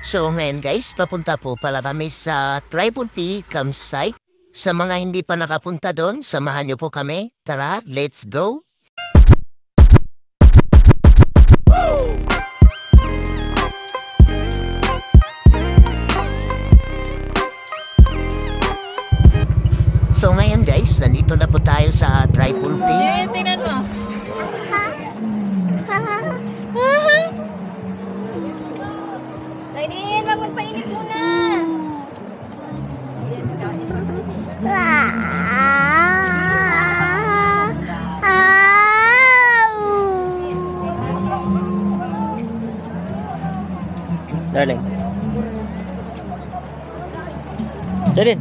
So ngayon guys, papunta po pala kami sa Tripod P campsite. Sa mga hindi pa nakapunta doon, samahan niyo po kami. Tara, let's go! So ngayon guys, nandito na po tayo sa Tripod P. Tingnan mo. Raiden, wag magpainit muna. Darling. Jaden.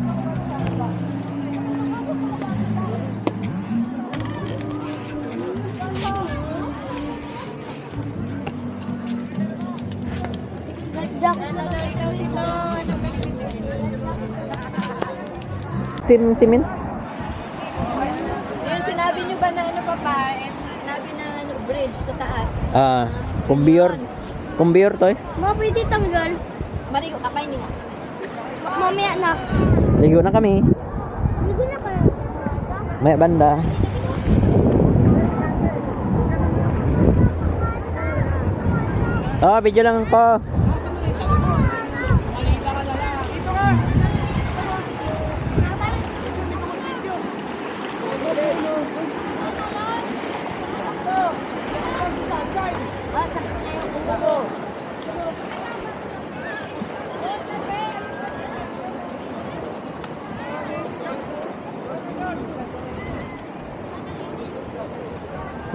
Simin? Yun, sinabi nyo ba na ano pa pa? Sinabi na ano, bridge sa taas. Kumbiyor to eh. Ma, pwede tanggal. Marigo, kakainin na. Mamaya na. Ligo na kami. Ligo na ka. May banda. Oh, video lang ko.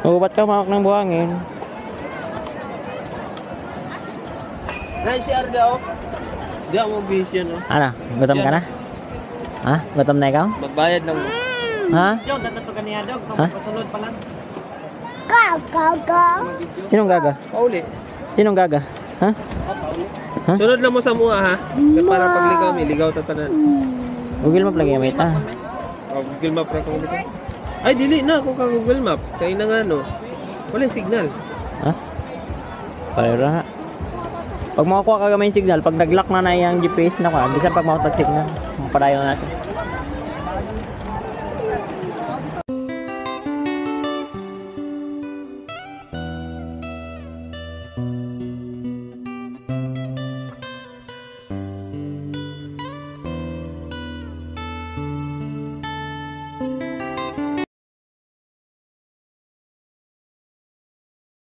Oh, ba't ka mahawak ng buhangin? Nay, si Arda, oh. Di ako vision, oh. Ano? Gutom ka na? Ha? Gutom na ikaw? Magbayad lang. Ha? Diyo, tatapagan niya, Dog. Ha? Pasunod pa lang. Sinong gaga? Pauli. Sinong gaga? Ha? Ha? Sunod lang mo sa mua, ha? Kaya para pagligaw, may ligaw tatanan. Google Map lagi may ta. Oh, Google Map ra kung dito. Ay, dili na ako ka Google Map. Kaya na nga, no. Wala yung signal. Ha? Pareho na. Pag makakuha ka gamay yung signal, pag nag-lock na na yung GPS na ka, bisan pag makatag signal, mapadayo na natin.